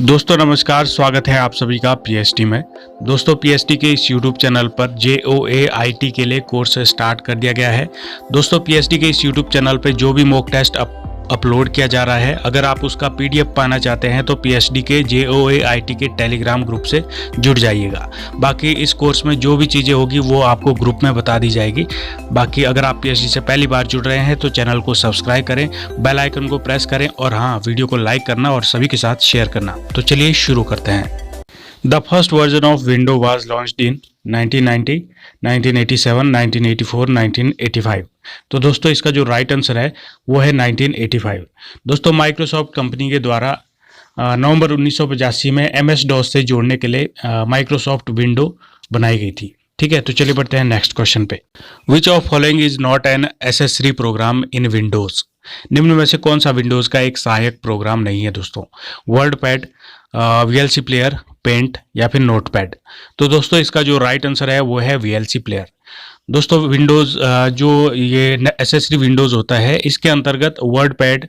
दोस्तों नमस्कार, स्वागत है आप सभी का पीएसटी में। दोस्तों पीएसटी के इस यूट्यूब चैनल पर JOAIT के लिए कोर्स स्टार्ट कर दिया गया है। दोस्तों पीएसटी के इस यूट्यूब चैनल पर जो भी मॉक टेस्ट अपलोड किया जा रहा है, अगर आप उसका PDF पाना चाहते हैं तो पीएसटी के JOAIT के टेलीग्राम ग्रुप से जुड़ जाइएगा। बाकी इस कोर्स में जो भी चीज़ें होगी वो आपको ग्रुप में बता दी जाएगी। बाकी अगर आप पीएसटी से पहली बार जुड़ रहे हैं तो चैनल को सब्सक्राइब करें, बेल आइकन को प्रेस करें और हाँ, वीडियो को लाइक करना और सभी के साथ शेयर करना। तो चलिए शुरू करते हैं। The first version of Windows was launched in 1990, 1987, 1984, 1985। तो दोस्तों इसका जो राइट आंसर है वो है 1985। दोस्तों माइक्रोसॉफ्ट कंपनी के द्वारा नवंबर 1985 में MS-DOS से जोड़ने के लिए माइक्रोसॉफ्ट विंडो बनाई गई थी। ठीक है, तो चलिए बढ़ते हैं नेक्स्ट क्वेश्चन पे। Which of following is not an accessory program in Windows? निम्न में से कौन सा विंडोज का एक सहायक प्रोग्राम नहीं है दोस्तों? Word pad, VLC player, paint या फिर नोटपैड। तो दोस्तों इसका जो राइट आंसर है वो है VLC प्लेयर। दोस्तों विंडोज जो ये एसेसरी विंडोज होता है इसके अंतर्गत वर्ड पैड,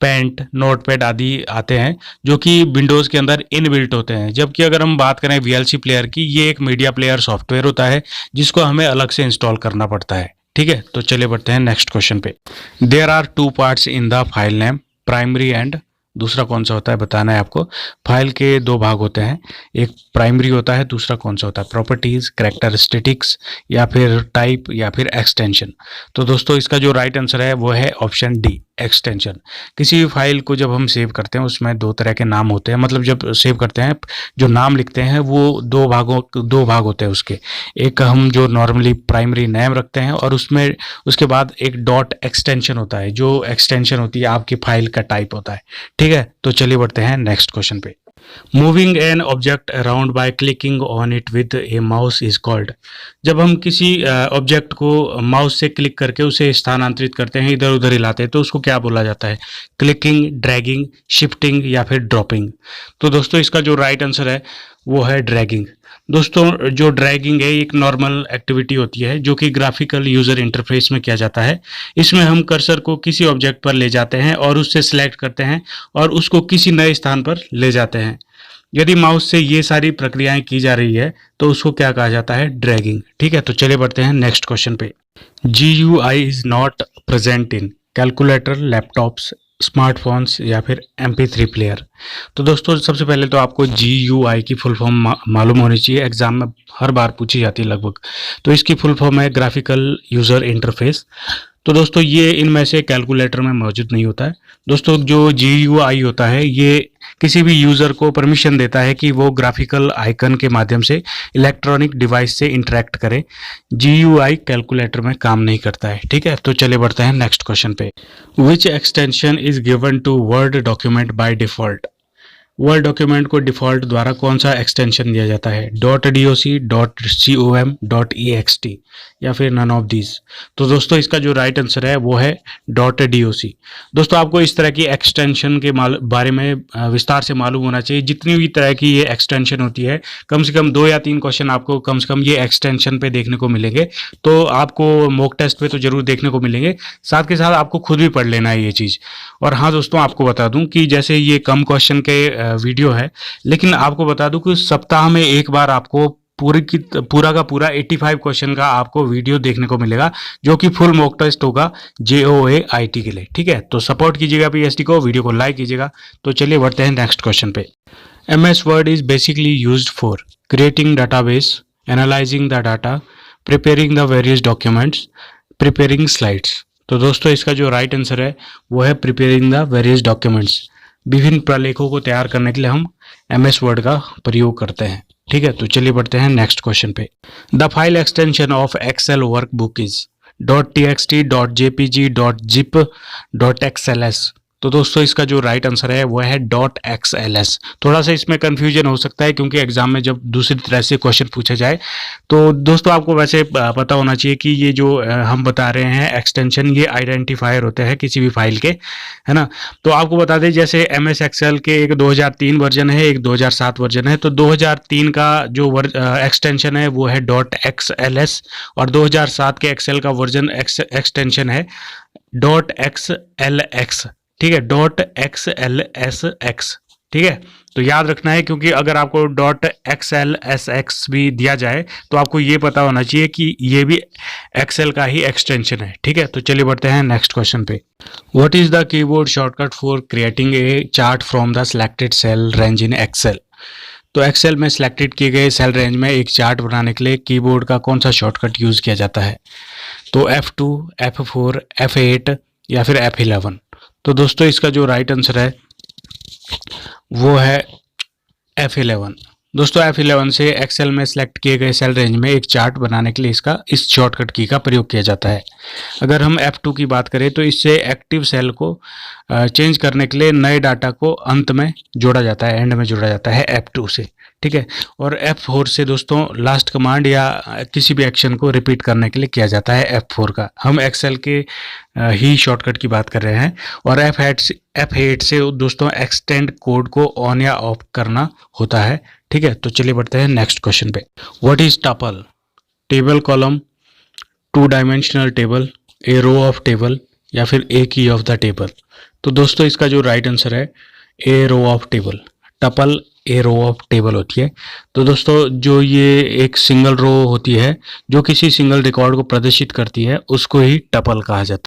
पेंट, नोटपैड आदि आते हैं जो कि विंडोज के अंदर इनबिल्ट होते हैं। जबकि अगर हम बात करें VLC प्लेयर की, ये एक मीडिया प्लेयर सॉफ्टवेयर होता है जिसको हमें अलग से इंस्टॉल करना पड़ता है। ठीक है, तो चलिए बढ़ते हैं नेक्स्ट क्वेश्चन पे। There are 2 parts in the file name, primary and दूसरा कौन सा होता है बताना है आपको। फाइल के 2 भाग होते हैं, एक प्राइमरी होता है, दूसरा कौन सा होता है? प्रॉपर्टीज, कैरेक्टरिस्टिक्स या फिर टाइप या फिर एक्सटेंशन। तो दोस्तों इसका जो राइट आंसर है वो है ऑप्शन डी, एक्सटेंशन। किसी भी फाइल को जब हम सेव करते हैं उसमें 2 तरह के नाम होते हैं, मतलब जब सेव करते हैं जो नाम लिखते हैं वो 2 भाग होते हैं उसके। एक हम जो नॉर्मली प्राइमरी नेम रखते हैं और उसमें उसके बाद एक डॉट एक्सटेंशन होता है, जो एक्सटेंशन होती है आपकी फाइल का टाइप होता है। ठीक है, तो चलिए बढ़ते हैं नेक्स्ट क्वेश्चन पे। Moving an object around by clicking on it with A mouse is called. जब हम किसी ऑब्जेक्ट को माउस से क्लिक करके उसे स्थानांतरित करते हैं, इधर उधर हिलाते हैं, तो उसको क्या बोला जाता है? क्लिकिंग, ड्रैगिंग, शिफ्टिंग या फिर ड्रॉपिंग। तो दोस्तों इसका जो राइट आंसर है वो है ड्रैगिंग। दोस्तों जो ड्रैगिंग है एक नॉर्मल एक्टिविटी होती है जो कि ग्राफिकल यूजर इंटरफेस में किया जाता है। इसमें हम कर्सर को किसी ऑब्जेक्ट पर ले जाते हैं और उससे सिलेक्ट करते हैं और उसको किसी नए स्थान पर ले जाते हैं। यदि माउस से ये सारी प्रक्रियाएं की जा रही है तो उसको क्या कहा जाता है? ड्रैगिंग। ठीक है, तो चलिए बढ़ते हैं नेक्स्ट क्वेश्चन पे। GUI is not present in calculator, laptops, smartphones या फिर MP3 प्लेयर। तो दोस्तों सबसे पहले तो आपको GUI की फुल फॉर्म मालूम होनी चाहिए, एग्जाम में हर बार पूछी जाती है लगभग। तो इसकी फुल फॉर्म है ग्राफिकल यूजर इंटरफेस। तो दोस्तों ये इनमें से कैलकुलेटर में मौजूद नहीं होता है। दोस्तों जो GUI होता है ये किसी भी यूज़र को परमिशन देता है कि वो ग्राफिकल आइकन के माध्यम से इलेक्ट्रॉनिक डिवाइस से इंटरेक्ट करे। GUI कैलकुलेटर में काम नहीं करता है। ठीक है, तो चले बढ़ते हैं नेक्स्ट क्वेश्चन पे। Which extension is given to word document by default. Word document को डिफॉल्ट द्वारा कौन सा एक्सटेंशन दिया जाता है? .doc, .com, .ext या फिर नन ऑफ दीज। तो दोस्तों इसका जो राइट आंसर है वो है .doc। दोस्तों आपको इस तरह की एक्सटेंशन के बारे में विस्तार से मालूम होना चाहिए। जितनी भी तरह की ये एक्सटेंशन होती है, कम से कम 2 या 3 क्वेश्चन आपको कम से कम ये एक्सटेंशन पे देखने को मिलेंगे। तो आपको मॉक टेस्ट पे तो जरूर देखने को मिलेंगे, साथ के साथ आपको खुद भी पढ़ लेना है ये चीज़। और हाँ दोस्तों आपको बता दूं कि जैसे ये कम क्वेश्चन के वीडियो है, लेकिन आपको बता दूं कि सप्ताह में एक बार आपको पूरा का पूरा 85 क्वेश्चन का आपको वीडियो देखने को मिलेगा जो कि फुल मॉक टेस्ट होगा JOAIT के लिए। ठीक है, तो सपोर्ट कीजिएगा पीएसटी को, वीडियो को लाइक कीजिएगा। तो चलिए बढ़ते हैं नेक्स्ट क्वेश्चन पे। MS word is basically used for creating database, analysing the data, preparing the various documents, preparing slides. तो दोस्तों इसका जो राइट आंसर है वो है प्रिपेयरिंग द वेरियस डॉक्यूमेंट्स। विभिन्न प्रलेखों को तैयार करने के लिए हम MS वर्ड का प्रयोग करते हैं। ठीक है, तो चलिए बढ़ते हैं नेक्स्ट क्वेश्चन पे। The file extension of Excel workbook is .txt, .jpg, .zip, .xls। तो दोस्तों इसका जो राइट आंसर है वो है .xls। थोड़ा सा इसमें कंफ्यूजन हो सकता है क्योंकि एग्जाम में जब दूसरी तरह से क्वेश्चन पूछा जाए तो दोस्तों आपको वैसे पता होना चाहिए कि ये जो हम बता रहे हैं एक्सटेंशन, ये आइडेंटिफायर होते हैं किसी भी फाइल के, है ना। तो आपको बता दें जैसे MS एक्सेल के एक 2003 वर्जन है, एक 2007 वर्जन है। तो 2003 का जो एक्सटेंशन है वो है .xls और 2007 के एक्सेल का वर्जन एक्सटेंशन है .xlx। ठीक है, .xlsx। ठीक है, तो याद रखना है, क्योंकि अगर आपको .xlsx भी दिया जाए तो आपको ये पता होना चाहिए कि ये भी एक्सेल का ही एक्सटेंशन है। ठीक है, तो चलिए बढ़ते हैं नेक्स्ट क्वेश्चन पे। What is the keyboard shortcut for creating a chart from the selected cell range in Excel. तो एक्सेल में सिलेक्टेड किए गए सेल रेंज में एक चार्ट बनाने के लिए कीबोर्ड का कौन सा शॉर्टकट यूज किया जाता है। तो F2, F4, F8 या फिर F11। तो दोस्तों इसका जो राइट आंसर है वो है F11। दोस्तों F11 से एक्सेल में सेलेक्ट किए गए सेल रेंज में एक चार्ट बनाने के लिए इस शॉर्टकट की का प्रयोग किया जाता है। अगर हम F2 की बात करें तो इससे एक्टिव सेल को चेंज करने के लिए नए डाटा को अंत में जोड़ा जाता है, एंड में जोड़ा जाता है F2 से। ठीक है, और F4 से दोस्तों लास्ट कमांड या किसी भी एक्शन को रिपीट करने के लिए किया जाता है F4 का। हम एक्सेल के ही शॉर्टकट की बात कर रहे हैं। और F8 से दोस्तों एक्सटेंड कोड को ऑन या ऑफ करना होता है। ठीक है, तो चलिए बढ़ते हैं नेक्स्ट क्वेश्चन पे। What is tuple? Table column, 2 dimensional table, a row of table या फिर ए की ऑफ द टेबल। तो दोस्तों इसका जो राइट आंसर है a row of table. Tuple a row of table होती है। तो दोस्तों जो ये एक सिंगल रो होती है जो किसी सिंगल रिकॉर्ड को प्रदर्शित करती है उसको ही टपल कहा जाता है।